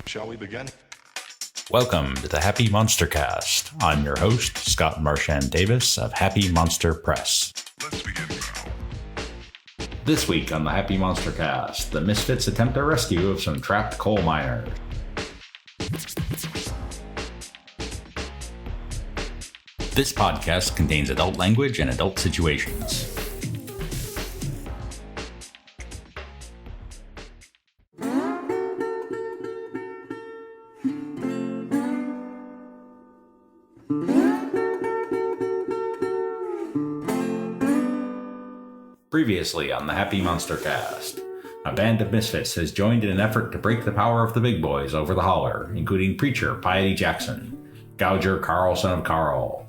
Shall we begin? Welcome to the Happy MonsterCast. I'm your host, Scott Marchand Davis of Happy Monster Press. Let's begin now. This week on the Happy MonsterCast, the misfits attempt a rescue of some trapped coal miners. This podcast contains adult language and adult situations. Previously on the Happy MonsterCast, a band of misfits has joined in an effort to break the power of the big boys over the Holler, including preacher Piety Jackson, gouger Karl, son of Karl,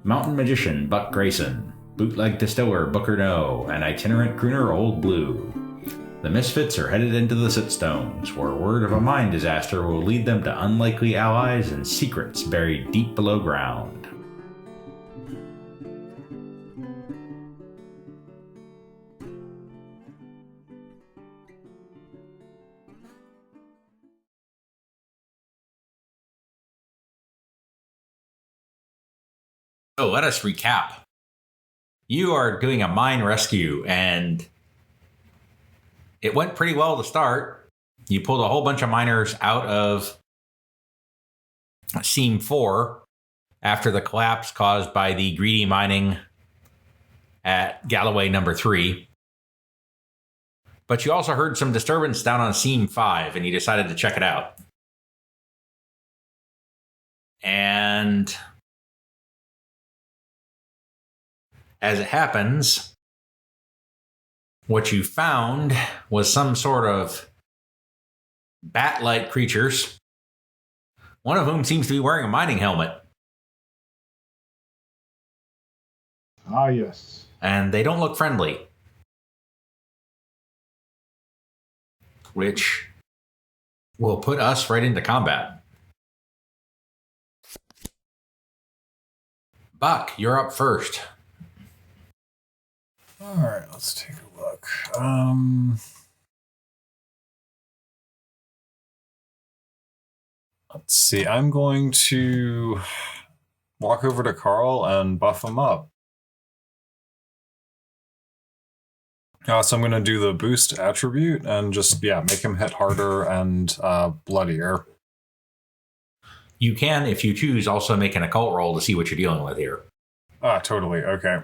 mountain magician Buck Grayson, bootleg distiller Booker Noe, and itinerant crooner Old Blue. The misfits are headed into the Sitstones, where word of a mine disaster will lead them to unlikely allies and secrets buried deep below ground. So let us recap. You are doing a mine rescue, and it went pretty well to start. You pulled a whole bunch of miners out of Seam 4 after the collapse caused by the greedy mining at Galloway number 3. But you also heard some disturbance down on Seam 5, and you decided to check it out. And as it happens, what you found was some sort of bat-like creatures, one of whom seems to be wearing a mining helmet. Ah, yes. And they don't look friendly, which will put us right into combat. Buck, you're up first. All right, let's take a look. Let's see. I'm going to walk over to Karl and buff him up. So I'm going to do the boost attribute and just, make him hit harder and bloodier. You can, if you choose, also make an occult roll to see what you're dealing with here. Ah, totally. Okay.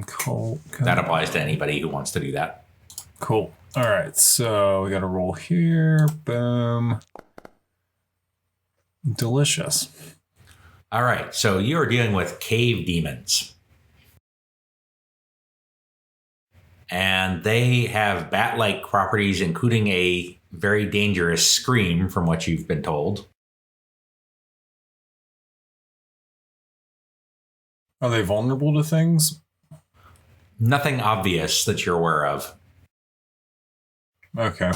Cool. That applies to anybody who wants to do that. Cool. All right, so we got to roll here. Boom. Delicious. All right, so you are dealing with cave demons. And they have bat-like properties, including a very dangerous scream, from what you've been told. Are they vulnerable to things? Nothing obvious that you're aware of. Okay.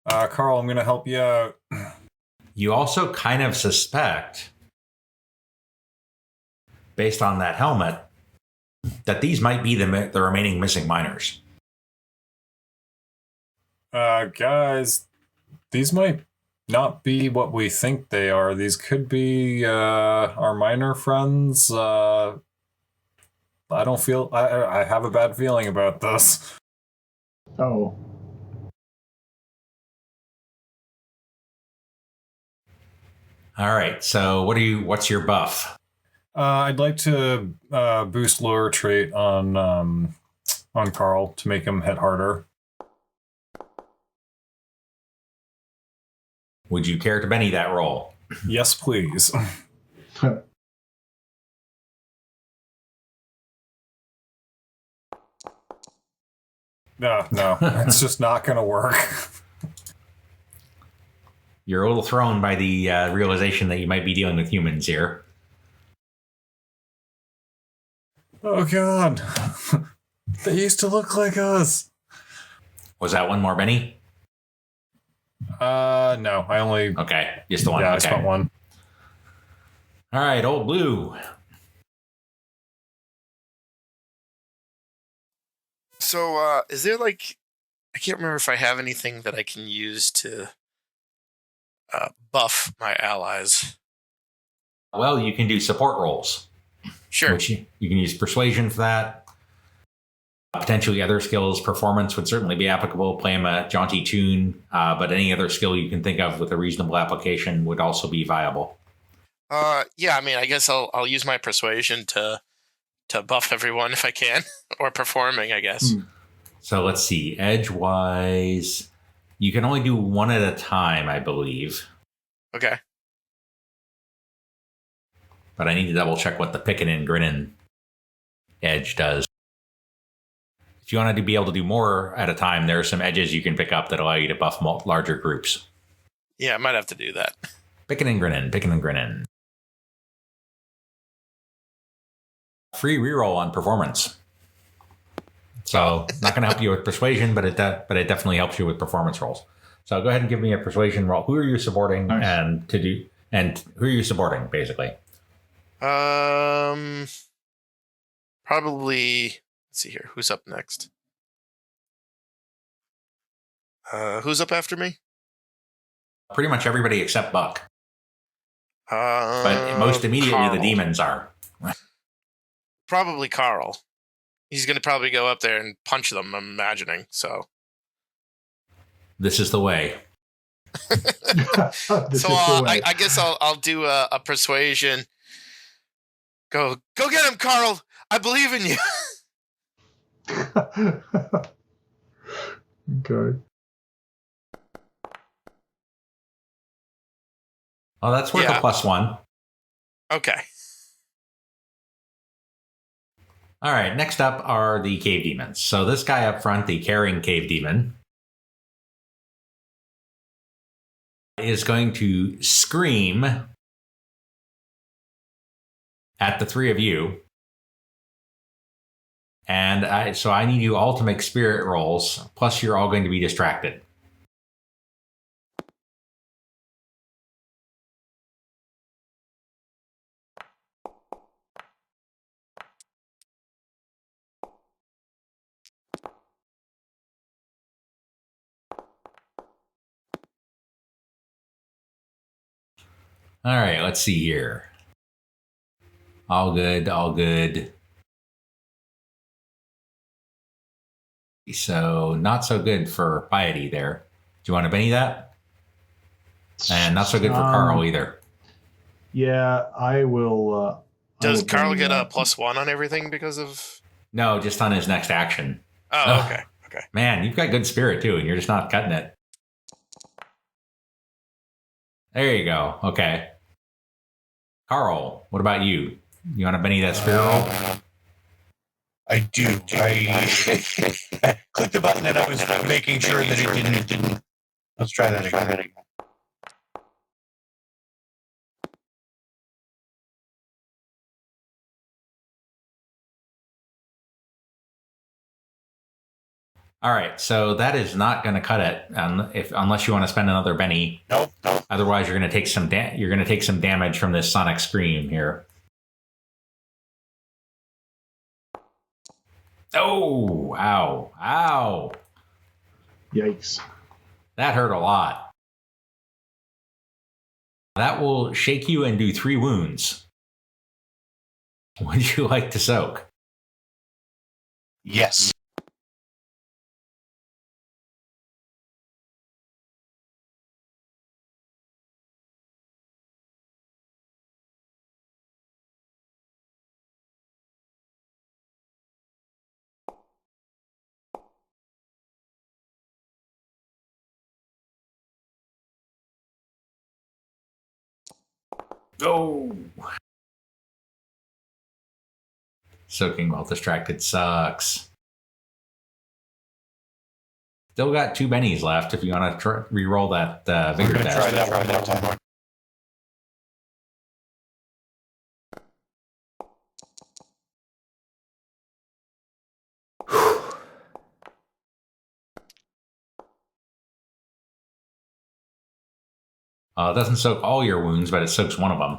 Karl, I'm going to help you out. You also kind of suspect, based on that helmet, that these might be the remaining missing miners. Guys, these might not be what we think they are. These could be our miner friends. I have a bad feeling about this. Oh. All right, so what's your buff? I'd like to boost lure trait on Karl to make him hit harder. Would you care to Benny that roll? Yes, please. No, it's just not going to work. You're a little thrown by the realization that you might be dealing with humans here. Oh, God. They used to look like us. Was that one more, Benny? No, I only... Okay, just the one. Yeah, I okay. spent one. All right, Old Blue. So, is there like, I can't remember if I have anything that I can use to buff my allies. Well, you can do support rolls. Sure. Which you can use persuasion for that. Potentially other skills, performance would certainly be applicable. Play him a jaunty tune, but any other skill you can think of with a reasonable application would also be viable. Yeah, I mean, I guess I'll use my persuasion to buff everyone if I can, or performing, I guess. So let's see. Edge-wise, you can only do one at a time, I believe. Okay. But I need to double check what the picking and grinning edge does. If you wanted to be able to do more at a time, there are some edges you can pick up that allow you to buff larger groups. Yeah, I might have to do that. Picking and grinning, picking and grinning. Free reroll on performance. So not going to help you with persuasion, but it definitely helps you with performance rolls. So go ahead and give me a persuasion roll. Who are you supporting, and who are you supporting, basically? Probably. Let's see here. Who's up next? Who's up after me? Pretty much everybody except Buck. But most immediately, Karl. the demons are. Probably Karl. He's going to probably go up there and punch them, I'm imagining. So. This is the way. I guess I'll do a persuasion. Go get him, Karl. I believe in you. Okay. Oh, that's worth a +1. Okay. All right, next up are the cave demons. So this guy up front, the carrying cave demon, is going to scream at the three of you. And I need you all to make spirit rolls, plus you're all going to be distracted. All right, let's see here. All good, all good. So not so good for Piety there. Do you want to Benny that? And not so good for Karl either. Yeah, I will. Does Karl get a +1 on everything because of? No, just on his next action. Oh, okay. Okay. Man, you've got good spirit too, and you're just not cutting it. There you go. Okay. Karl, what about you? You want to Benny that spirit roll? I do. I clicked the button and I was making sure that it didn't. Let's try that again. All right, so that is not going to cut it unless you want to spend another Benny. Nope. Otherwise, you're going to take some damage from this sonic scream here. Oh, ow. Yikes. That hurt a lot. That will shake you and do 3 wounds. Would you like to soak? Yes. Oh. Soaking while distracted sucks. Still got 2 bennies left if you want to re-roll that vigor test. Try that one more. It doesn't soak all your wounds, but it soaks one of them.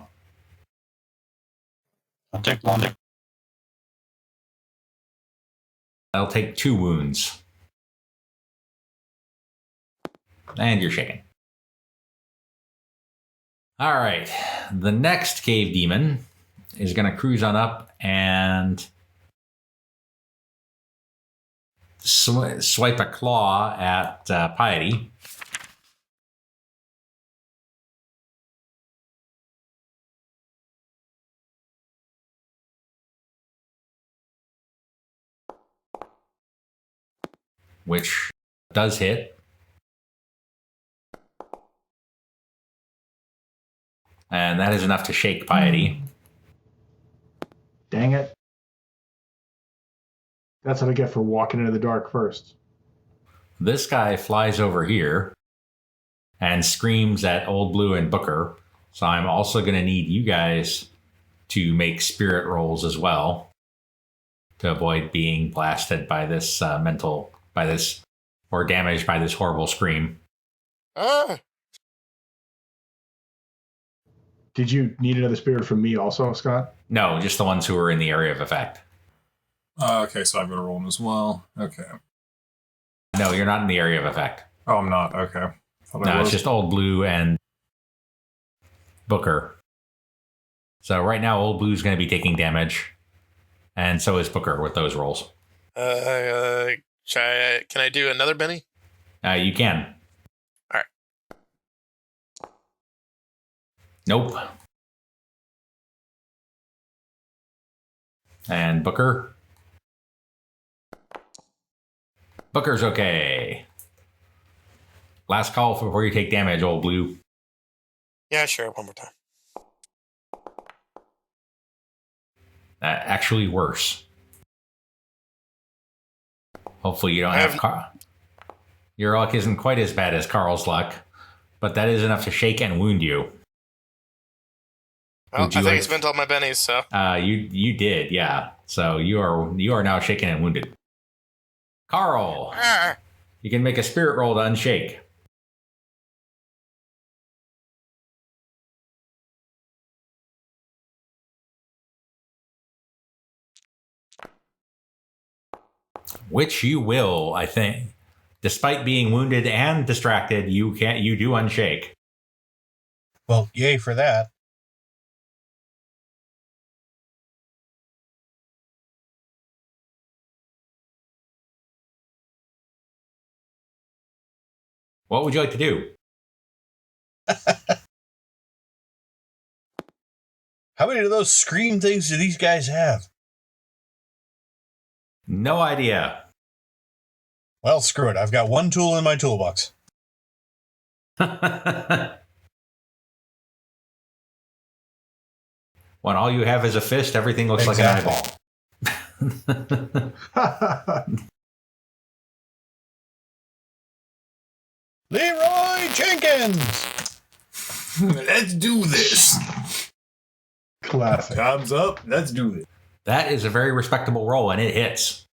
I'll take one. That'll take 2 wounds. And you're shaken. All right. The next cave demon is going to cruise on up and swipe a claw at Piety. Which does hit. And that is enough to shake Piety. Dang it. That's what I get for walking into the dark first. This guy flies over here and screams at Old Blue and Booker. So I'm also going to need you guys to make spirit rolls as well to avoid being blasted by this or damaged by this horrible scream. Did you need another spirit from me also, Scott? No, just the ones who are in the area of effect. Okay, so I've got to roll them as well. Okay. No, you're not in the area of effect. Oh, I'm not. Okay. No, it's just Old Blue and Booker. So right now, Old Blue's going to be taking damage, and so is Booker with those rolls. Can I do another Benny? You can. All right. Nope. And Booker? Booker's okay. Last call before you take damage, Old Blue. Yeah, sure. One more time. Actually worse. Hopefully you don't have Karl. Your luck isn't quite as bad as Karl's luck, but that is enough to shake and wound you. Well, I think I spent all my bennies, so. You did, yeah. So you are now shaken and wounded. Karl, you can make a spirit roll to unshake. Which you will, I think. Despite being wounded and distracted, you do unshake. Well, yay for that. What would you like to do? How many of those scream things do these guys have? No idea. Well, screw it. I've got one tool in my toolbox. When all you have is a fist, everything looks Exactly. like an eyeball. Leroy Jenkins! Let's do this. Classic. Time's up. Let's do it. That is a very respectable roll, and it hits.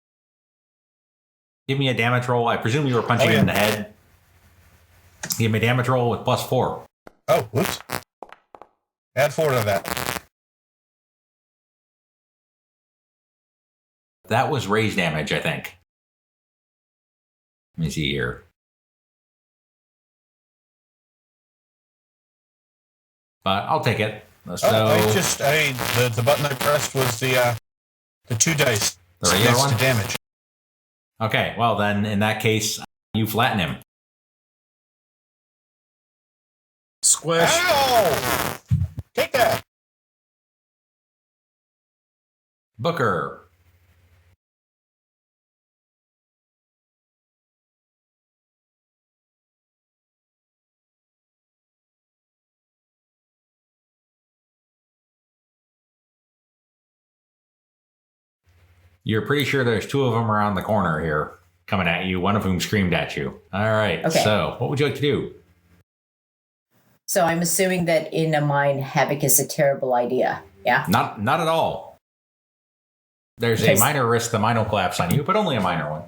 Give me a damage roll. I presume you were punching him in the head. Give me a damage roll with +4. Oh, whoops. Add 4 to that. That was raise damage, I think. Let me see here. But I'll take it. So the button I pressed was the 2 dice. The regular next one? to damage. Okay, well then, in that case, you flatten him. Squish. Ow! Take that. Booker. You're pretty sure there's 2 of them around the corner here coming at you, one of whom screamed at you. All right, Okay. So what would you like to do? So I'm assuming that in a mine, havoc is a terrible idea. Yeah. Not at all. There's a minor risk the mine will collapse on you, but only a minor one.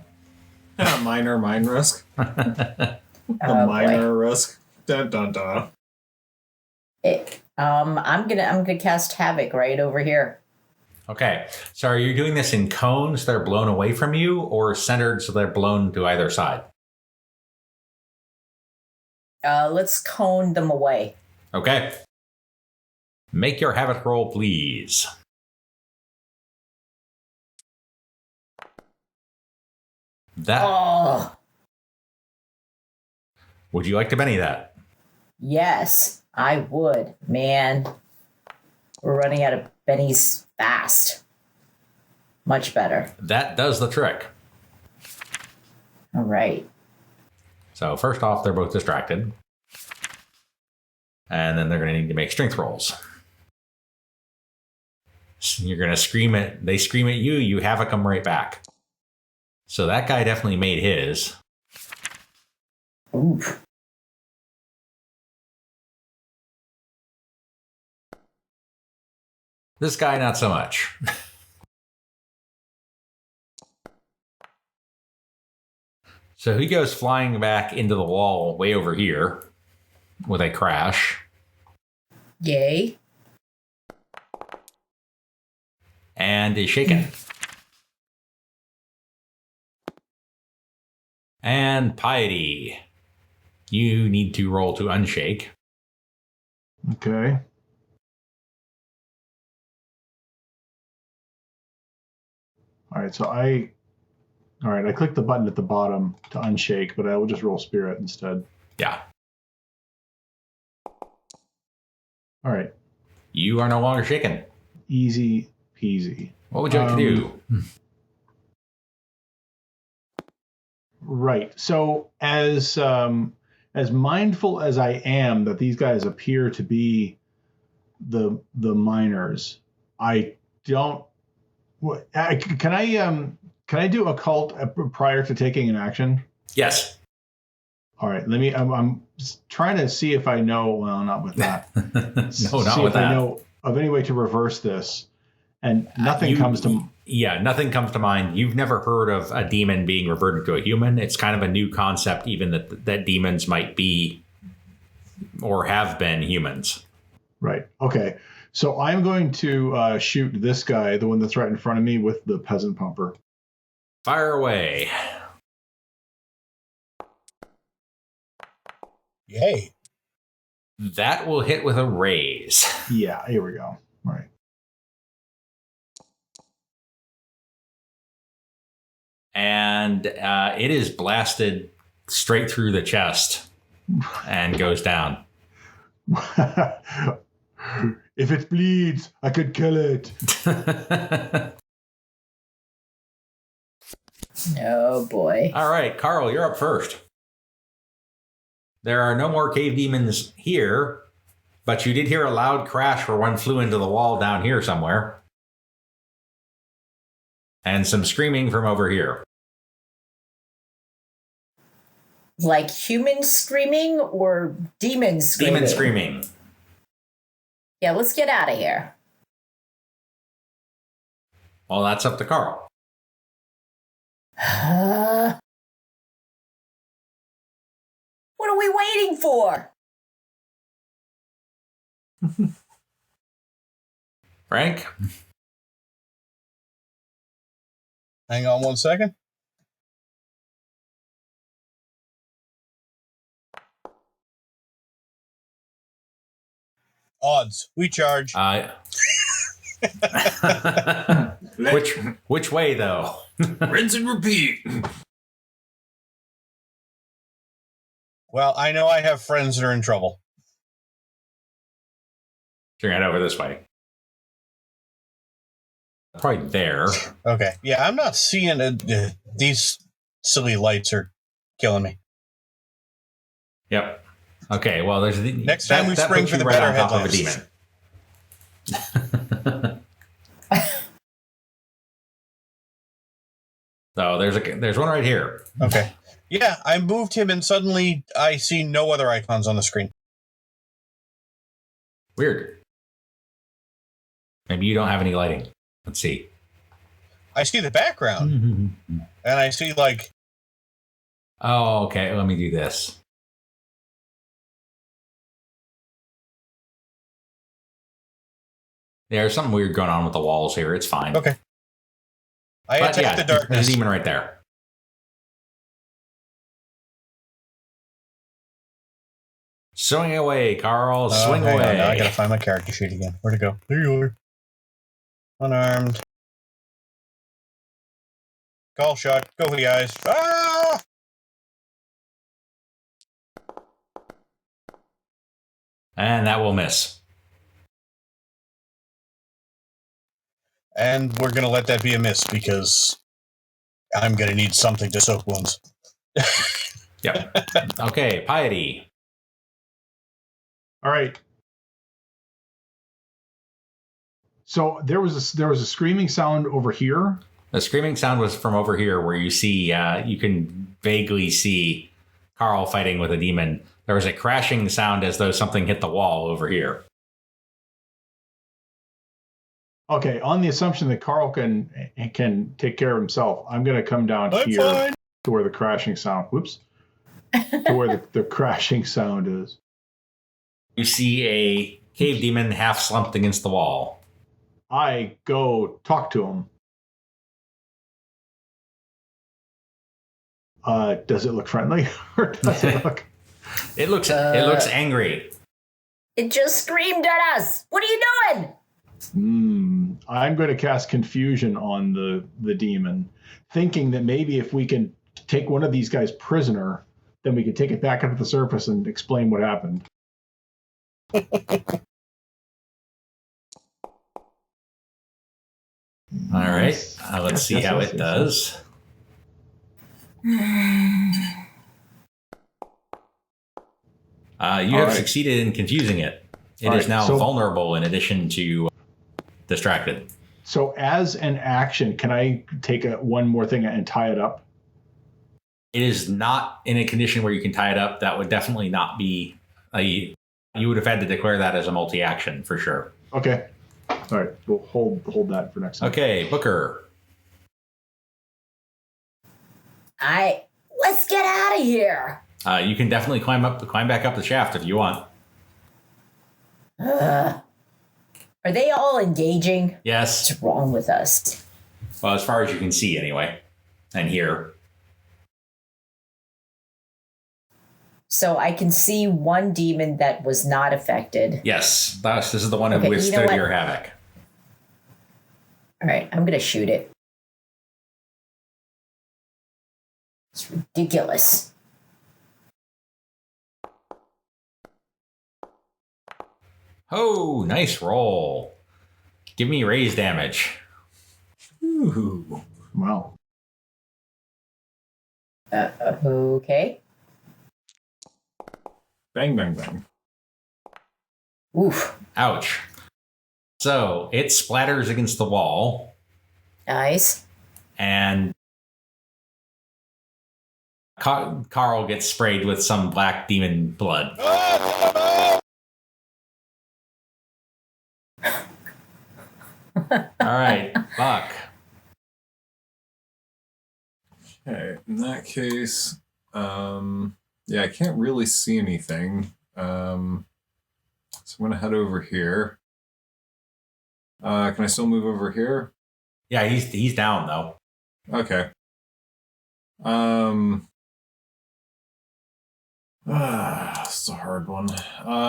Minor mine risk. The Oh, minor risk. Dun dun dun. I'm gonna cast havoc right over here. Okay, so are you doing this in cones that are blown away from you or centered so they're blown to either side? Let's cone them away. Okay. Make your habit roll, please. That. Oh, Would you like to Benny that? yes, I would. Man, we're running out of bennies fast. Much better. That does the trick. All right. So first off, they're both distracted. And then they're going to need to make strength rolls. So you're going to scream at, they scream at you, you havoc them right back. So that guy definitely made his. Oof. This guy, not so much. So he goes flying back into the wall way over here with a crash. Yay. And is shaken. And Piety, you need to roll to unshake. Okay. All right, I clicked the button at the bottom to unshake, but I will just roll spirit instead. Yeah. All right. You are no longer shaken. Easy peasy. What would you like to do? Right. So as mindful as I am that these guys appear to be the miners, I don't. Can I do occult prior to taking an action? Yes. All right. I'm trying to see if I know. Well, not with that. No, not see with if that. I know of any way to reverse this, and nothing comes to. Yeah, nothing comes to mind. You've never heard of a demon being reverted to a human. It's kind of a new concept, even that demons might be or have been humans. Right. Okay. So I'm going to shoot this guy, the one that's right in front of me, with the peasant pumper. Fire away. Yay. That will hit with a raise. Yeah. Here we go. All right. And it is blasted straight through the chest and goes down. If it bleeds, I could kill it. Oh boy. All right, Karl, you're up first. There are no more cave demons here, but you did hear a loud crash where one flew into the wall down here somewhere. And some screaming from over here. Like human screaming or demon screaming? Demon screaming. Yeah, let's get out of here. Well, that's up to Karl. What are we waiting for? Frank? Hang on 1 second. Odds. We charge. Which way though? Rinse and repeat. Well, I know I have friends that are in trouble. You're head over this way. Probably there. Okay. Yeah, I'm not seeing it. These silly lights are killing me. Yep. Okay, well, there's the Next time we spring puts for you the right better on top of a headlamps. demon. So there's one right here. Okay. Yeah, I moved him and suddenly I see no other icons on the screen. Weird. Maybe you don't have any lighting. Let's see. I see the background and I see like, Oh, okay. Let me do this. There's something weird going on with the walls here. It's fine. Okay. I But attack the darkness. there's a demon right there. Swing away, Karl. Swing hang away. on, now I gotta find my character sheet again. Where'd it go? There you are. Unarmed. Call shot. Go for the eyes. Ah! And that will miss. And we're gonna let that be a miss because I'm gonna need something to soak wounds. Yep. Okay, Piety. All right. So there was a screaming sound over here. The screaming sound was from over here where you see, you can vaguely see Karl fighting with a demon. There was a crashing sound as though something hit the wall over here. Okay, on the assumption that Karl can take care of himself, I'm going to come down I'm here fine. to where the crashing sound. Whoops. To where the crashing sound is. You see a cave demon half slumped against the wall. I go talk to him. Does it look friendly, or does it look? It looks angry. It just screamed at us. What are you doing? I'm going to cast confusion on the demon, thinking that maybe if we can take one of these guys prisoner, then we can take it back up to the surface and explain what happened. All right, let's see how it does. You have succeeded in confusing it. It is now vulnerable in addition to distracted. So as an action, can I take one more thing and tie it up? It is not in a condition where you can tie it up. That would definitely not be you would have had to declare that as a multi-action for sure. Okay. All right. We'll hold that for next time. Okay, Booker. Let's get out of here. You can definitely climb back up the shaft if you want. Are they all engaging? Yes. What's wrong with us? Well, as far as you can see anyway. And hear. So I can see one demon that was not affected. Yes. This is the one who withstood your havoc. All right, I'm going to shoot it. It's ridiculous. Oh, nice roll. Give me raise damage. Ooh. Wow. Okay. Bang, bang, bang. Oof. Ouch. So it splatters against the wall. Nice. And Karl gets sprayed with some black demon blood. All right, Buck. Okay, in that case, yeah, I can't really see anything. So I'm gonna head over here. Can I still move over here? Yeah, he's down though. Okay. It's a hard one.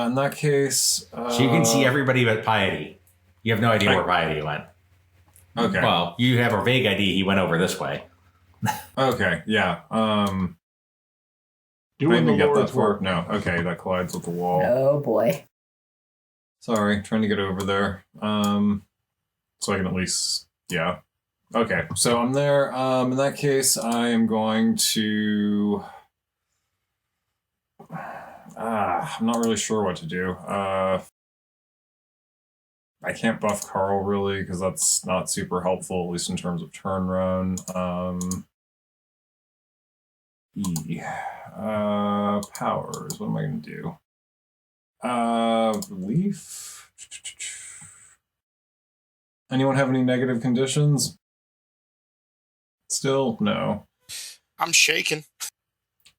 In that case, So you can see everybody but Piety. You have no idea where Piety went. Okay. Well, you have a vague idea he went over this way. Okay. Yeah. Doing the get that Lord's far? work. No. Okay, that collides with the wall. Oh boy. Sorry, trying to get over there. So I can at least, yeah. Okay, so I'm there. In that case, I am going to. I'm not really sure what to do. I can't buff Karl really because that's not super helpful, at least in terms of turn run. Powers. What am I going to do? Relief. Anyone have any negative conditions? Still, no. I'm shaking.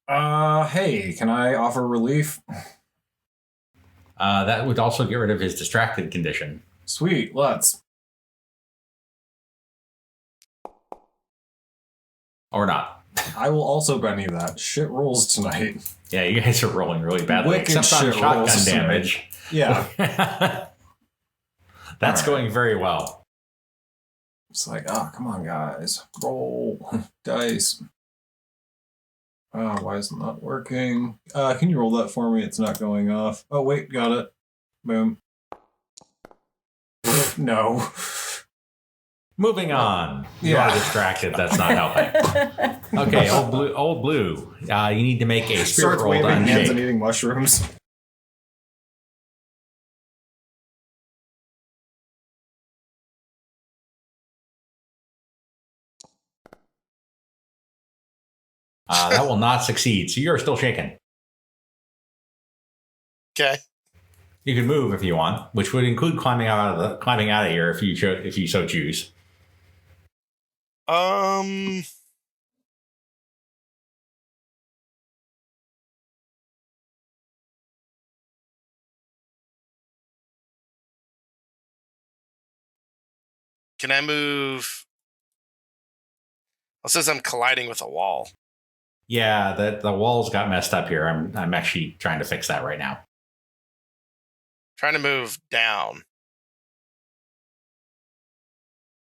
Hey, can I offer relief? That would also get rid of his distracted condition. Sweet, let's. Or not. I will also Benny that. Shit rolls tonight. Yeah, you guys are rolling really badly, Wicked except on shit shotgun rolls tonight. damage. Yeah. That's All right. going very well. It's like, oh, come on, guys. Roll. Dice. Why is it not working? Can you roll that for me? It's not going off. Oh, wait, got it. Boom. No. Moving on. You Yeah. are distracted. That's not helping. Okay, old blue. You need to make a spirit Starts roll to waving hands and unshake. eating mushrooms. That will not succeed. So you're still shaken. Okay. You can move if you want, which would include climbing out of here if you so choose. Can I move? It says I'm colliding with a wall. Yeah, the walls got messed up here. I'm actually trying to fix that right now. Trying to move down.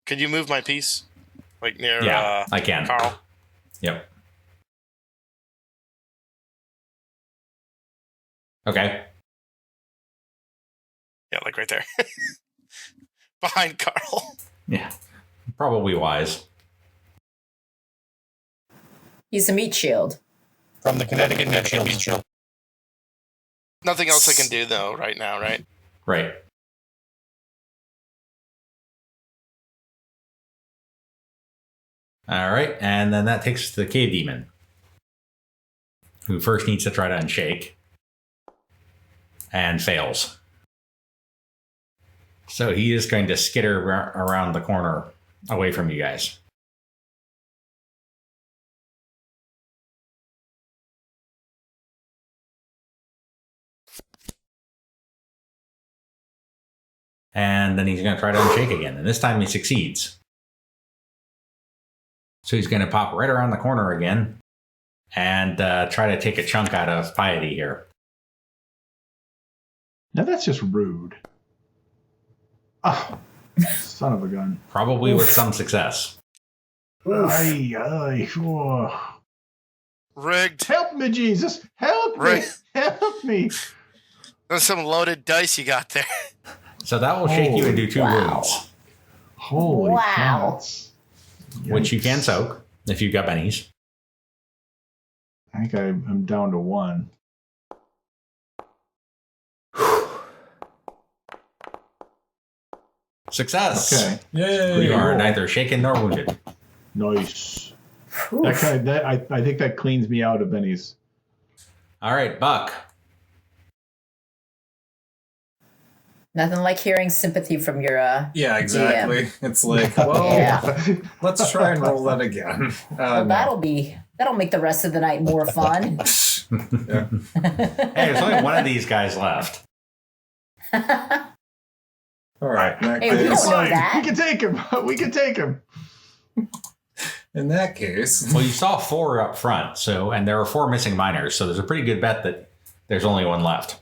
Could you move my piece? Like near Yeah, I can. Karl? Yep. Okay. Yeah, like right there. Behind Karl. Yeah. Probably wise. He's a meat shield. From the Connecticut Meat Shield. Nothing else I can do though right now, right? Right. All right, and then that takes us to the cave demon, who first needs to try to unshake and fails. So he is going to skitter around the corner away from you guys. And then he's going to try to unshake again, and this time he succeeds. So he's going to pop right around the corner again and try to take a chunk out of Piety here. Now that's just rude. Oh, son of a gun. Probably with some success. Ay, ay, oh. Rigged. Help me, Jesus. Help me. Right. Help me. There's some loaded dice you got there. So that will shake you and do 2 Wow. wounds, Holy Wow. cats. which you can Yikes. soak if you've got bennies. I think I'm down to 1. Success! Okay. Yay! You are neither shaken nor wounded. Nice. Oof. I think that cleans me out of bennies. All right, Buck. Nothing like hearing sympathy from your Yeah, exactly. It's like, well, Yeah. let's try and roll that again. Well, that'll make the rest of the night more fun. Yeah. Hey, there's only one of these guys left. All right. In that Hey, we case, don't know that. We can take him. We can take him. in that case, Well, you saw 4 up front, and there are 4 missing miners, so there's a pretty good bet that there's only 1 left.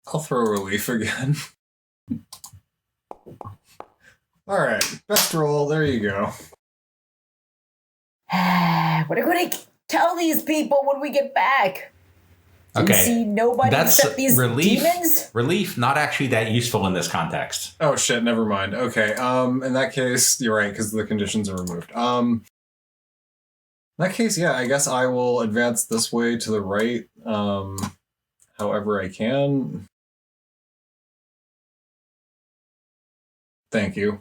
I'll throw relief again. All right, best roll. There you go. What are we going to tell these people when we get back? Didn't Okay. see nobody That's except these relief. demons? Relief, not actually that useful in this context. Oh shit, never mind. Okay, in that case, you're right, because the conditions are removed. In that case, yeah, I guess I will advance this way to the right, however I can. Thank you.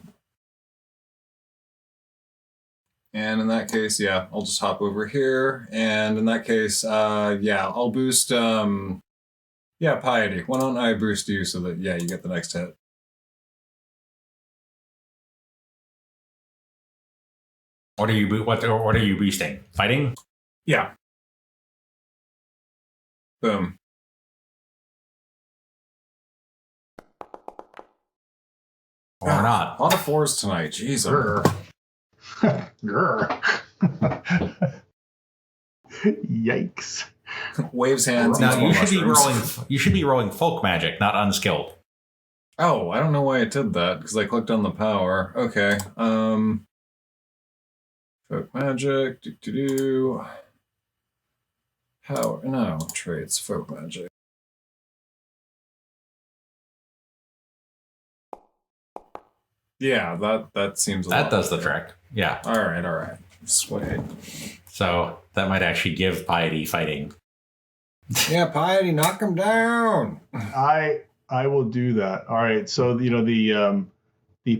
And in that case, yeah, I'll just hop over here, and in that case, yeah, I'll boost, yeah, Piety. Why don't I boost you so that, yeah, you get the next hit. What are you boosting? Fighting? Yeah. Boom. Or not. A lot of 4s tonight. Jeez. Grr. Yikes. Waves hands. Now eats more you should be rolling folk magic, not unskilled. Oh, I don't know why it did that, because I clicked on the power. Okay. Folk magic. Power. No, traits. Folk magic. Yeah, that seems That does the trick. Yeah. All right. Sweet. So that might actually give Piety fighting. Yeah, Piety, knock him down. I will do that. All right. So the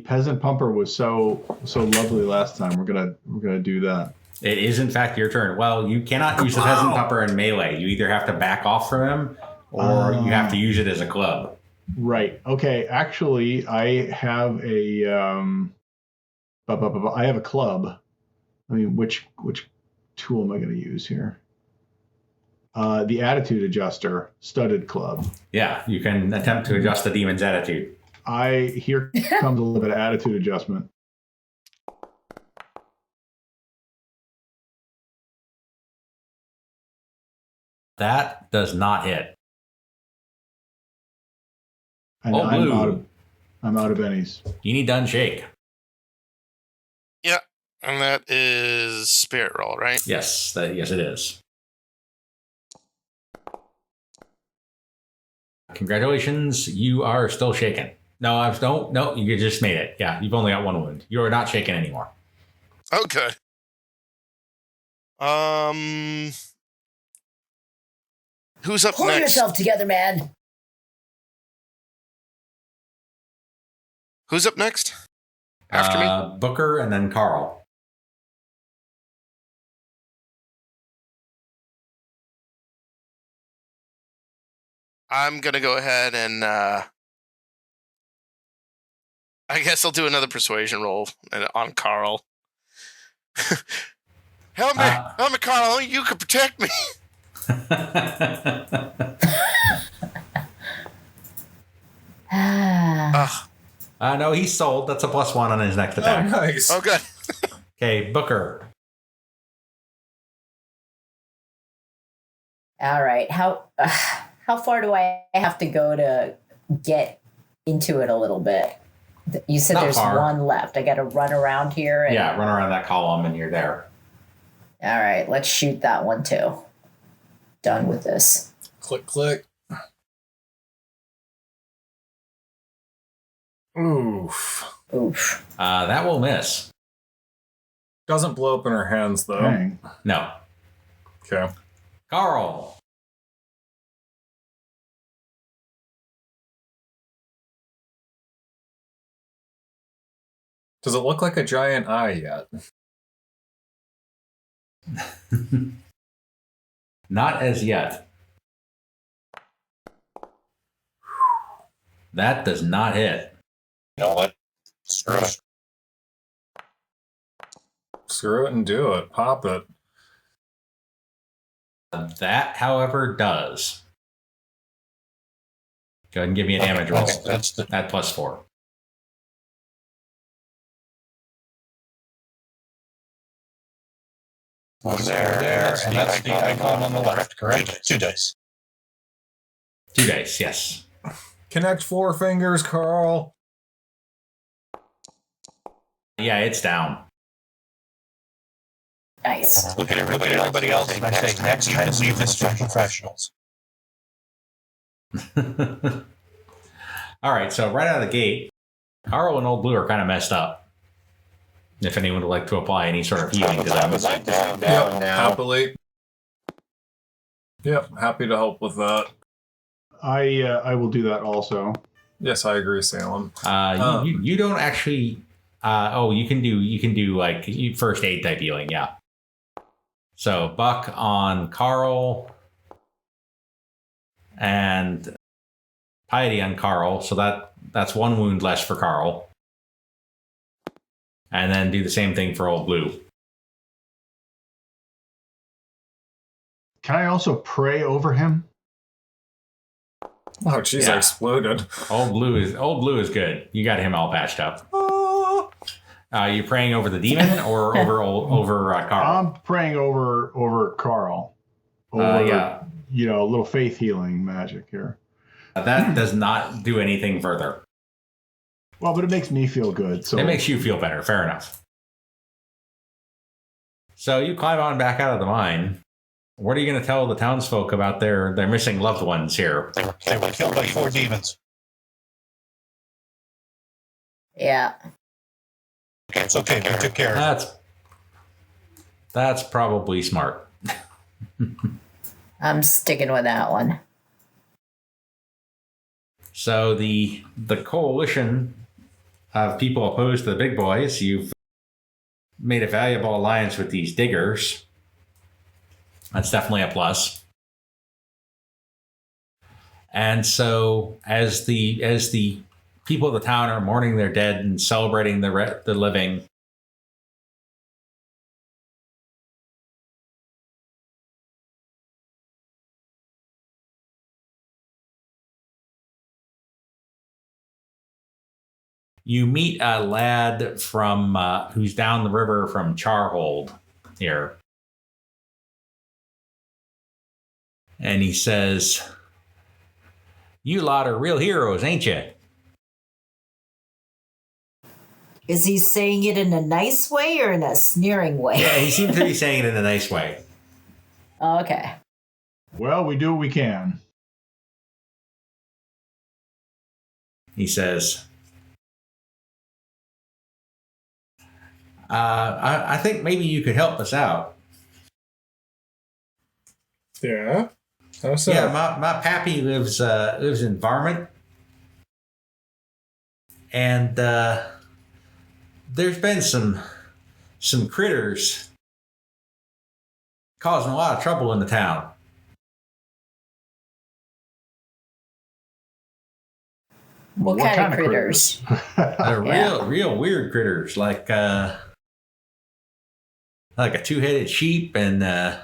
peasant pumper was so lovely last time. We're gonna do that. It is in fact your turn. Well, you cannot use the peasant pumper in melee. You either have to back off from him, or you have to use it as a club. Right. Okay. Actually, I have I have a club. I mean, which tool am I going to use here? The attitude adjuster, studded club. Yeah, you can attempt to adjust the demon's attitude. Here comes a little bit of attitude adjustment. That does not hit. And Oh, I'm blue. out of bennies. You need to unshake. Yeah, and that is spirit roll, right? Yes, yes it is. Congratulations, you are still shaken. No, you just made it. Yeah, you've only got one wound. You are not shaken anymore. Okay. Who's up Pull next? yourself together, man. Who's up next? After me? Booker and then Karl. I'm going to go ahead and I guess I'll do another persuasion roll on Karl. Help me, Karl. You can protect me. No, he's sold. That's a +1 on his next Oh, attack. nice. Oh, good. Okay, Booker. All right. How far do I have to go to get into it a little bit? You said Not there's far. one left. I got to run around here. And... Yeah, run around that column and you're there. All right. Let's shoot that one too. Done with this. Click. Oof. That will miss. Doesn't blow up in her hands, though. Dang. No. Okay. Karl. Does it look like a giant eye yet? Not as yet. That does not hit. You know what? Screw it. Screw it and do it. Pop it. That, however, does. Go ahead and give me a damage roll. That's the At +4. there, and that's the icon on the left, correct? 2 dice. 2 dice, yes. Connect 4 fingers, Karl. Yeah, it's down. Nice. Look at everybody else, and I say, next time, leave this to professionals. All right, so right out of the gate, Karl and Old Blue are kind of messed up. If anyone would like to apply any sort of healing to them. Yep, happily. Yep, happy to help with that. I will do that also. Yes, I agree, Salem. You don't actually. You can do like first aid type healing, yeah. So Buck on Karl and Piety on Karl, so that's 1 wound less for Karl. And then do the same thing for Old Blue. Can I also pray over him? Oh, jeez, Yeah. I exploded. Old Blue is good. You got him all patched up. You praying over the demon or over Karl? I'm praying over Karl. Yeah. A little faith healing magic here. That does not do anything further. Well, but it makes me feel good. So It makes you feel better. Fair enough. So you climb on back out of the mine. What are you going to tell the townsfolk about their missing loved ones here? They were killed by 4 demons. Yeah. It's okay. We took care of it. That's probably smart. I'm sticking with that one. So the coalition of people opposed to the big boys, you've made a valuable alliance with these diggers. That's definitely a plus. And so as the people of the town are mourning their dead and celebrating the living, you meet a lad from who's down the river from Charhold here. And he says, "You lot are real heroes, ain't you?" Is he saying it in a nice way or in a sneering way? Yeah, he seems to be saying it in a nice way. Okay. Well, we do what we can. He says, I think maybe you could help us out. Yeah. How so? Yeah, my pappy lives in Varmint, and there's been some critters causing a lot of trouble in the town. What kind of critters? Real weird critters, like a 2-headed sheep and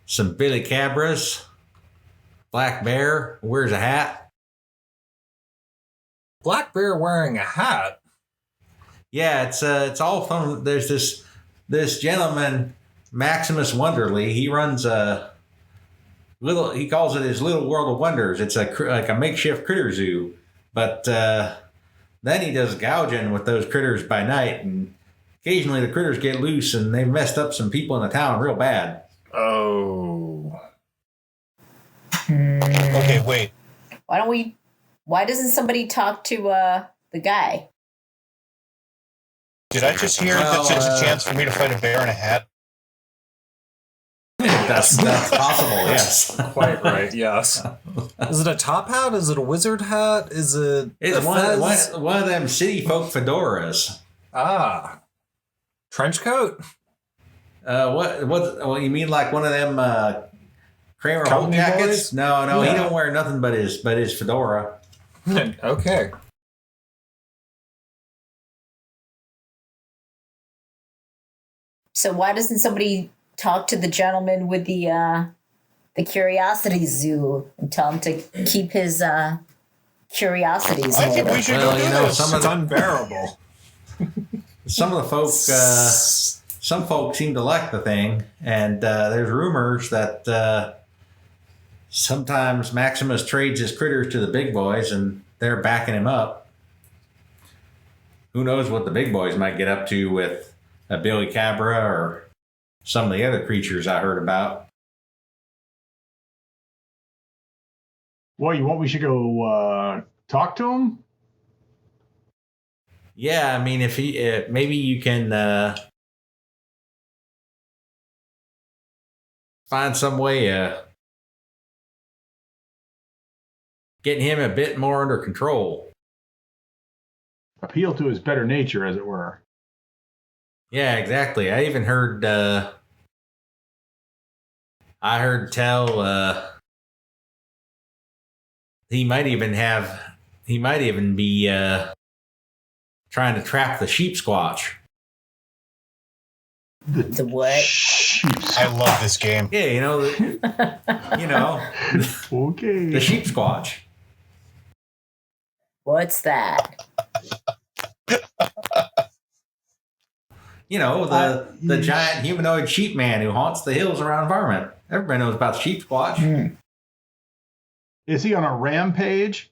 some billy cabras. Black bear wears a hat. Black bear wearing a hat? Yeah, it's all from. There's this gentleman, Maximus Wonderly. He runs he calls it his Little World of Wonders. It's like a makeshift critter zoo. But then he does gouging with those critters by night, and occasionally the critters get loose, and they've messed up some people in the town real bad. Oh. Okay, wait. Why doesn't somebody talk to the guy? Did I just hear that there's a chance for me to fight a bear in a hat? That's possible, yes. Quite right, yes. Is it a top hat? Is it a wizard hat? Is it It's a one fez? of them city folk fedoras. Ah. Trench coat? What you mean, like one of them Kramer Holt Company jackets? boys? No, he Yeah. don't wear nothing but his fedora. Okay. So why doesn't somebody talk to the gentleman with the curiosity zoo and tell him to keep his curiosities I think low? we should Well, go do you know, this. some of It's the unbearable. some of the folk some folk seem to like the thing, and there's rumors that sometimes Maximus trades his critters to the big boys, and they're backing him up. Who knows what the big boys might get up to with a Billy Cabra or some of the other creatures I heard about. Well, you want we should go talk to him? Yeah, I mean, if maybe you can find some way getting him a bit more under control. Appeal to his better nature, as it were. Yeah, exactly. I even heard tell he might even be trying to trap the sheep squatch. The what? I love this game. Yeah, you know, Okay. the sheep squatch. What's that? You know, the giant humanoid sheep man who haunts the hills around Varmint. Everybody knows about Sheep Squatch. Is he on a rampage?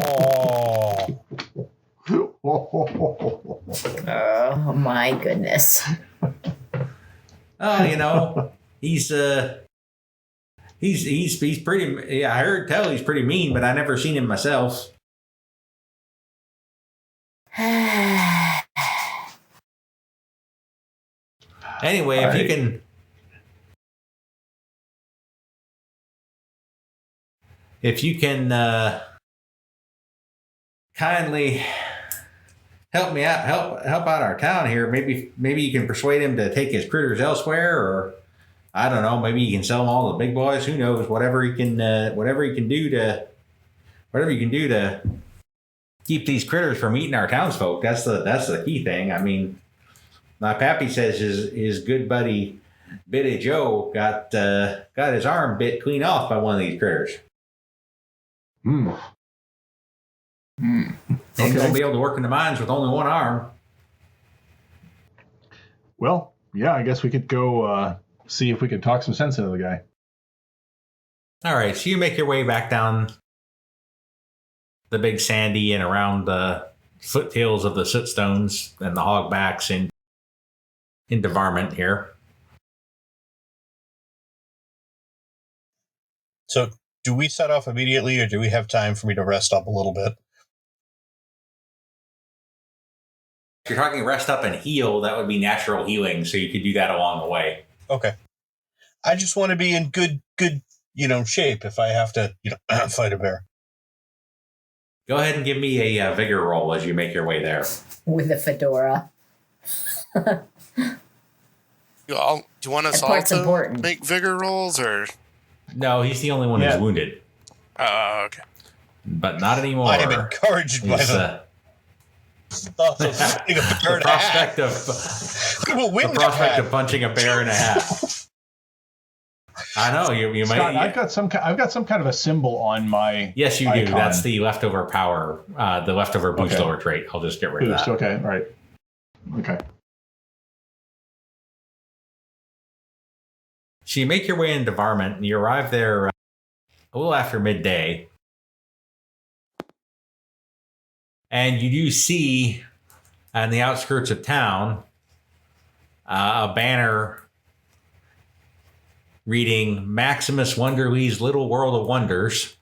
Oh, Oh my goodness. Oh, you know, he's pretty. Yeah, I heard tell he's pretty mean, but I never seen him myself. Anyway, All if you right. can. If you can kindly help me out, help out our town here, maybe you can persuade him to take his critters elsewhere, or I don't know, maybe you can sell them all to the big boys. Who knows? Whatever you can do to keep these critters from eating our townsfolk. That's the key thing. I mean, my pappy says his good buddy Bitty Joe got his arm bit clean off by one of these critters. Ain't gonna be able to work in the mines with only one arm. Well, yeah, I guess we could go see if we could talk some sense into the guy. All right, so you make your way back down the Big Sandy and around the foothills of the Sootstones and the Hogbacks into Varmint here. so do we set off immediately, or do we have time for me to rest up a little bit? If you're talking rest up and heal, that would be natural healing, so you could do that along the way. Okay. I just want to be in good, shape if I have to, fight a bear. Go ahead and give me a vigor roll as you make your way there. With a fedora. Do you want us That all part's to important. make vigor rolls, or? No, he's the only one Yeah. who's wounded, Oh, okay. but not anymore. I am encouraged by He's, the thought of fighting a bear the in a hat. prospect of We will win the that prospect hat. of punching a bear in a hat. I know you Scott, might. I've got some kind of a symbol on my Yes, you do. icon. That's the leftover power, the leftover boost Okay. over trait. I'll just get rid of boost. that. Okay, all right. Okay. So you make your way into Varmint, and you arrive there a little after midday. And you do see on the outskirts of town a banner reading Maximus Wonderly's Little World of Wonders.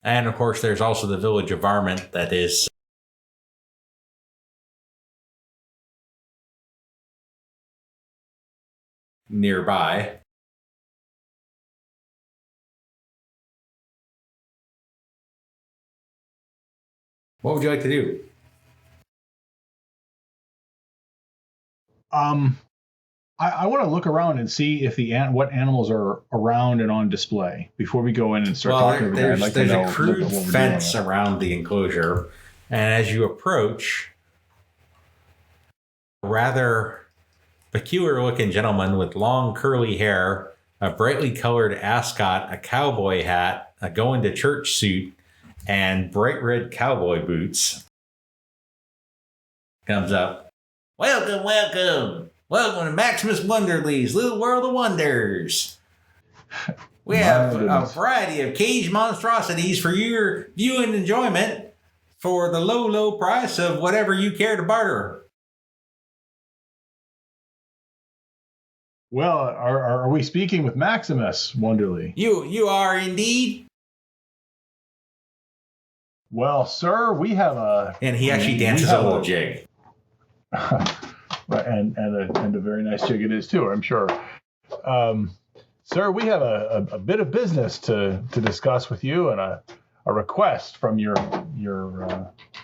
And of course, there's also the village of Varmint that is nearby. What would you like to do? I want to look around and see if what animals are around and on display before we go in and start talking to everybody. I'd like to there's know a crude what we're doing. fence around the enclosure, and as you approach, a rather peculiar-looking gentleman with long curly hair, a brightly colored ascot, a cowboy hat, a going-to-church suit, and bright red cowboy boots comes up. Welcome, welcome. Welcome to Maximus Wonderly's Little World of Wonders. We have a goodness. variety of caged monstrosities for your viewing enjoyment for the low, low price of whatever you care to barter. Well, are we speaking with Maximus Wonderly? You are indeed. Well, sir, we have a And he actually we dances a have little jig. and a very nice jig it is too, I'm sure. Sir, we have a bit of business to discuss with you, and a request from your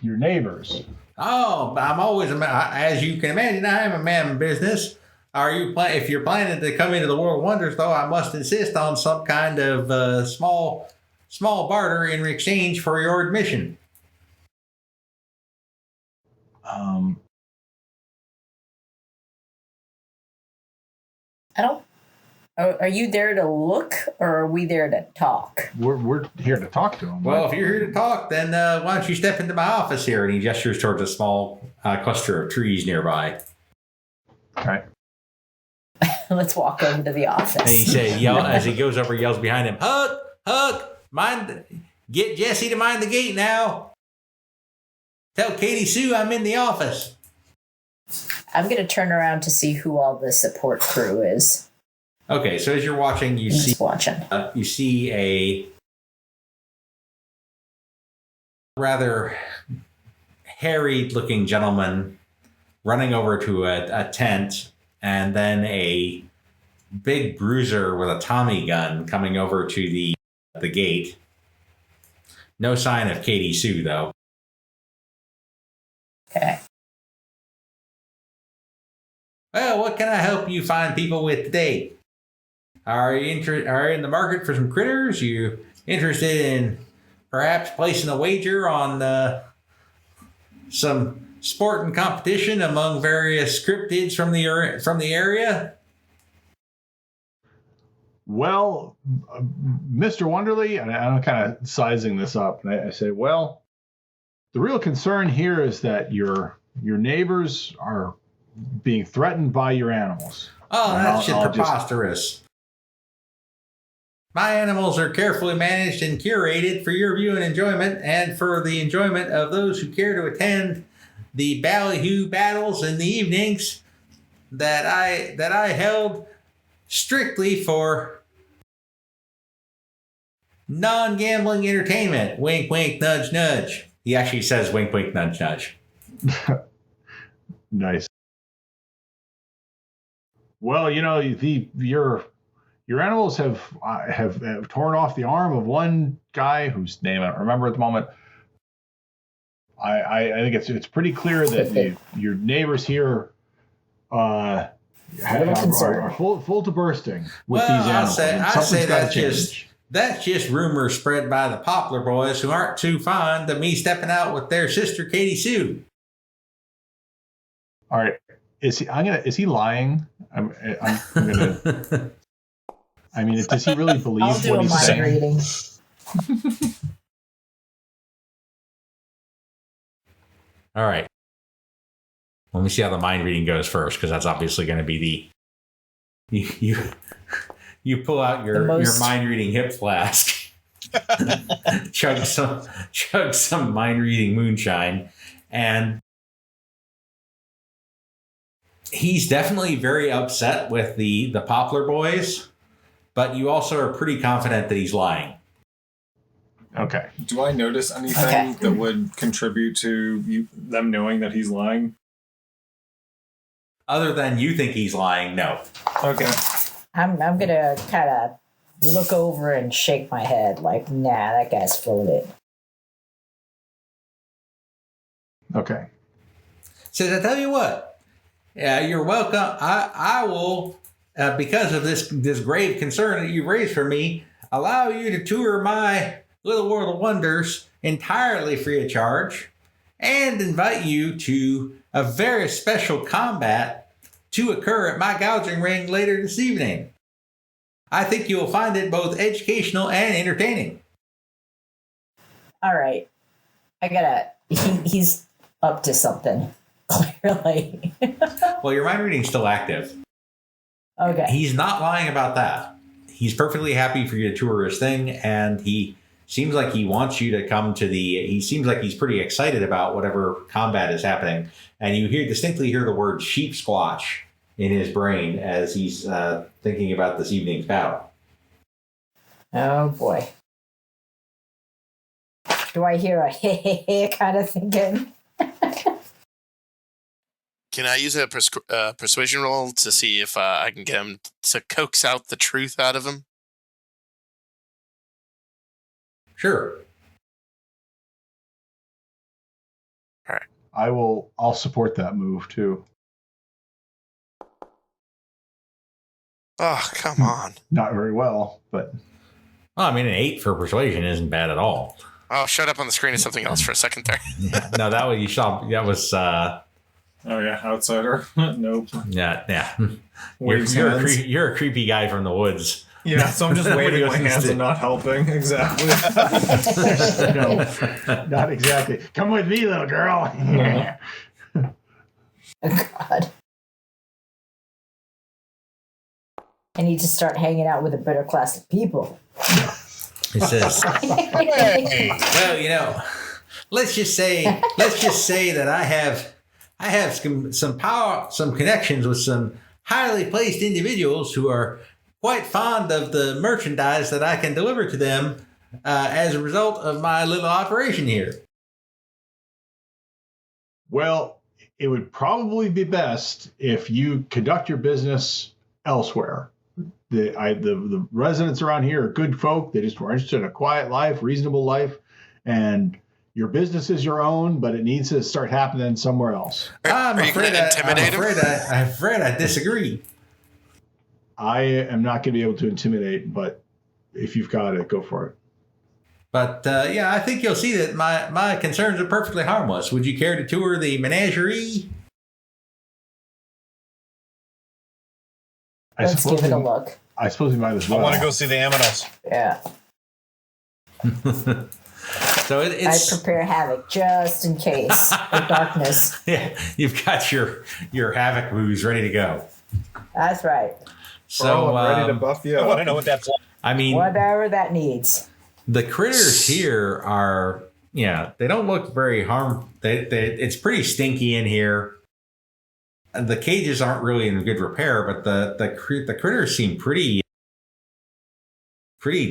neighbors. Oh, I'm always as you can imagine, I am a man of business. If you're planning to come into the World of Wonders, though, I must insist on some kind of small barter in exchange for your admission. I don't. Are you there to look, or are we there to talk? We're here to talk to him. Well, if you're here to talk, then why don't you step into my office here? And he gestures towards a small cluster of trees nearby. All right. Let's walk over to the office. And he says, as he goes over, yells behind him, Huck, get Jesse to mind the gate now. Tell Katie Sue I'm in the office. I'm going to turn around to see who all the support crew is. Okay, so as you're watching, you see a rather harried-looking gentleman running over to a tent, and then a big bruiser with a Tommy gun coming over to the gate. No sign of Katie Sue, though. Okay. Well, what can I help you find people with today? Are you in the market for some critters? You interested in perhaps placing a wager on some sport and competition among various cryptids from the area? Well, Mr. Wonderly, and I'm kind of sizing this up, and I say, well, the real concern here is that your neighbors are being threatened by your animals. Oh, that's just preposterous. My animals are carefully managed and curated for your view and enjoyment, and for the enjoyment of those who care to attend the ballyhoo battles in the evenings that I held strictly for non-gambling entertainment. Wink, wink, nudge, nudge. He actually says wink, wink, nudge, nudge. Nice. Well, your animals have torn off the arm of one guy whose name I don't remember at the moment. I think it's pretty clear that your neighbors here are full to bursting with these animals. I say that's just rumors spread by the Poplar boys who aren't too fond of me stepping out with their sister Katie Sue. All right, is he lying? I'm gonna. I mean, does he really believe I'll do what a he's mind saying? reading. All right. Let me see how the mind reading goes first, because that's obviously going to be you pull out your mind reading hip flask, chug some mind reading moonshine, and he's definitely very upset with the Poplar boys, but you also are pretty confident that he's lying. Okay. Do I notice anything that would contribute to them knowing that he's lying? Other than you think he's lying, no. Okay. I'm gonna kind of look over and shake my head like, nah, that guy's full of it. Okay. Says, I tell you what, you're welcome. I will, because of this grave concern that you've raised for me, allow you to tour my Little World of Wonders entirely free of charge, and invite you to a very special combat to occur at my gouging ring later this evening. I think you will find it both educational and entertaining. All right. He's up to something, clearly. Well, your mind reading's still active. Okay. He's not lying about that. He's perfectly happy for you to tour his thing, and he seems like he wants you to come to he seems like he's pretty excited about whatever combat is happening. And you distinctly hear the word sheep squatch in his brain as he's thinking about this evening's bout. Oh, boy. Do I hear a hey kind of thinking? Can I use a persuasion roll to see if I can get him to coax out the truth out of him? Sure. All right. I'll support that move too. Oh, come on. Not very well, but Well, I mean, an 8 for persuasion isn't bad at all. Oh, shut up on the screen is something else for a second there. No, that was Oh yeah, outsider. Nope. Yeah. Waves You're hands. you're a creepy guy from the woods. Yeah, so I'm just Nobody waving my listens hands to- and not helping. Exactly. No, not exactly. Come with me, little girl. God. I need to start hanging out with a better class of people. He says, Hey, well, let's just say that I have some connections with some highly placed individuals who are quite fond of the merchandise that I can deliver to them as a result of my little operation here. Well, it would probably be best if you conduct your business elsewhere. The residents around here are good folk. They just were interested in a quiet life, reasonable life, and your business is your own, but it needs to start happening somewhere else. I'm Are you going to intimidate him? I'm afraid I disagree. I am not going to be able to intimidate, but if you've got it, go for it. But I think you'll see that my concerns are perfectly harmless. Would you care to tour the menagerie? Let's give it a look. I suppose we might as I well. want to go see the aminos. Yeah. So I it's prepare havoc just in case for darkness. yeah, you've got your havoc moves ready to go. That's right. So I'm ready to buff you I want to up. know what that's like. I mean, Whatever that needs. the critters here are they don't look very it's pretty stinky in here. The cages aren't really in good repair, but the critters seem pretty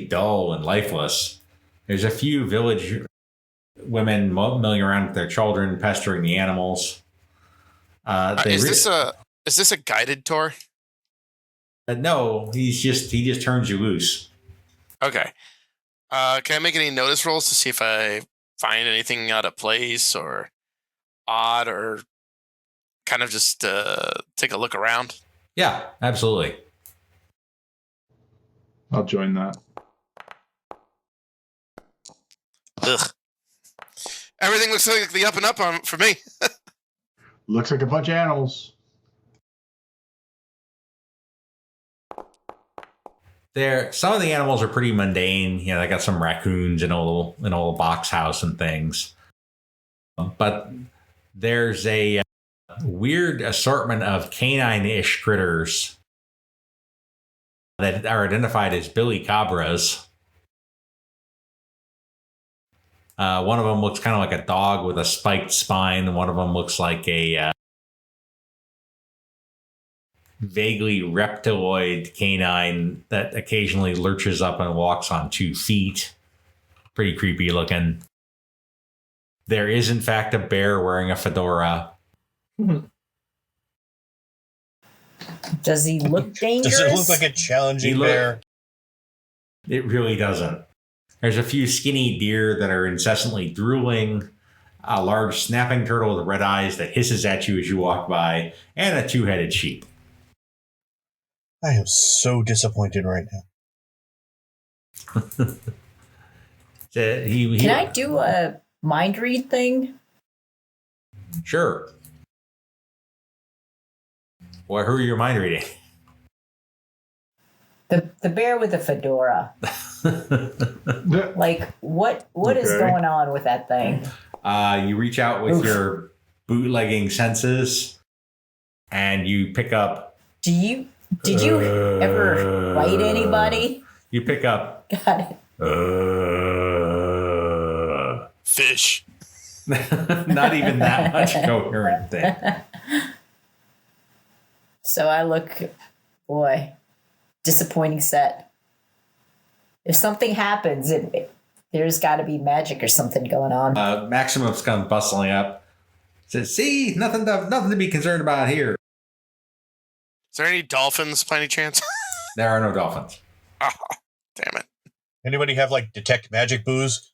dull and lifeless. There's a few village women milling around with their children, pestering the animals. Is this a guided tour? No, he just turns you loose. Okay. Can I make any notice rolls to see if I find anything out of place or odd, or kind of just take a look around? Yeah, absolutely. I'll join that. Ugh. Everything looks like the up and up for me. Looks like a bunch of animals. Some of the animals are pretty mundane. They got some raccoons in a little box house and things. But there's a weird assortment of canine-ish critters that are identified as billy cabras. One of them looks kind of like a dog with a spiked spine. One of them looks like a vaguely reptiloid canine that occasionally lurches up and walks on 2 feet. Pretty creepy looking. There is, in fact, a bear wearing a fedora. Does he look dangerous? Does it look like a challenging bear? It really doesn't. There's a few skinny deer that are incessantly drooling, a large snapping turtle with red eyes that hisses at you as you walk by, and a 2-headed sheep. I am so disappointed right now. Can I do a mind read thing? Sure. Well, who are you mind reading? The bear with the fedora. Like, what is Okay. going on with that thing? You reach out with Oof. your bootlegging senses, and you pick up. Did you ever bite anybody? You pick up. Got it. Fish. Not even that much coherent thing. So I look, boy, disappointing set. If something happens, there's got to be magic or something going on. Maximum's come bustling up. Says, "See, nothing to be concerned about here. Is there any dolphins by any chance? There are no dolphins." Oh, damn it. Anybody have detect magic booze?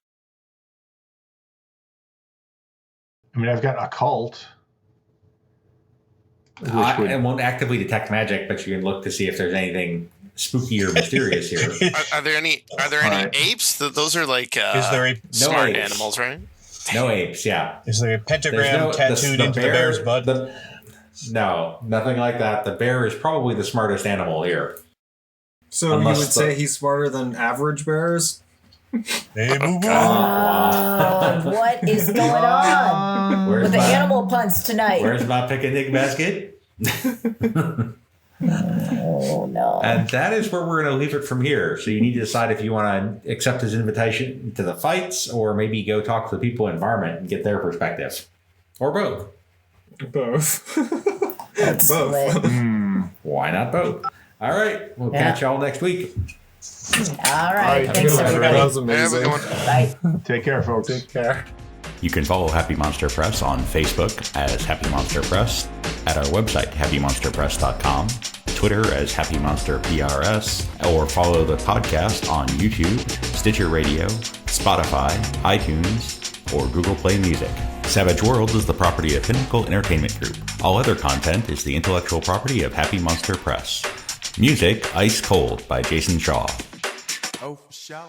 I mean, I've got occult. It won't actively detect magic, but you can look to see if there's anything spooky or mysterious here. Are there any Right. apes? Those are like Is there a smart apes. animals, right? No apes, yeah. Is there a There's pentagram tattooed into the bear's butt? No, nothing like that. The bear is probably the smartest animal here. So Unless you would say he's smarter than average bears? Hey, boo-boo. What is going on with the animal puns tonight? Where's my picnic basket? Oh no! And that is where we're going to leave it from here. So you need to decide if you want to accept his invitation to the fights, or maybe go talk to the people in environment and get their perspective, or both. Both. Both. Why not both? All right, we'll catch y'all next week. All right. Have a Thanks, good one, everybody. That was Have a amazing. good one. Bye. Take care, folks. Take care. You can follow Happy Monster Press on Facebook as Happy Monster Press, at our website, happymonsterpress.com, Twitter as Happy Monster PRS, or follow the podcast on YouTube, Stitcher Radio, Spotify, iTunes, or Google Play Music. Savage World is the property of Pinnacle Entertainment Group. All other content is the intellectual property of Happy Monster Press. Music, Ice Cold by Jason Shaw. Oh, for sure.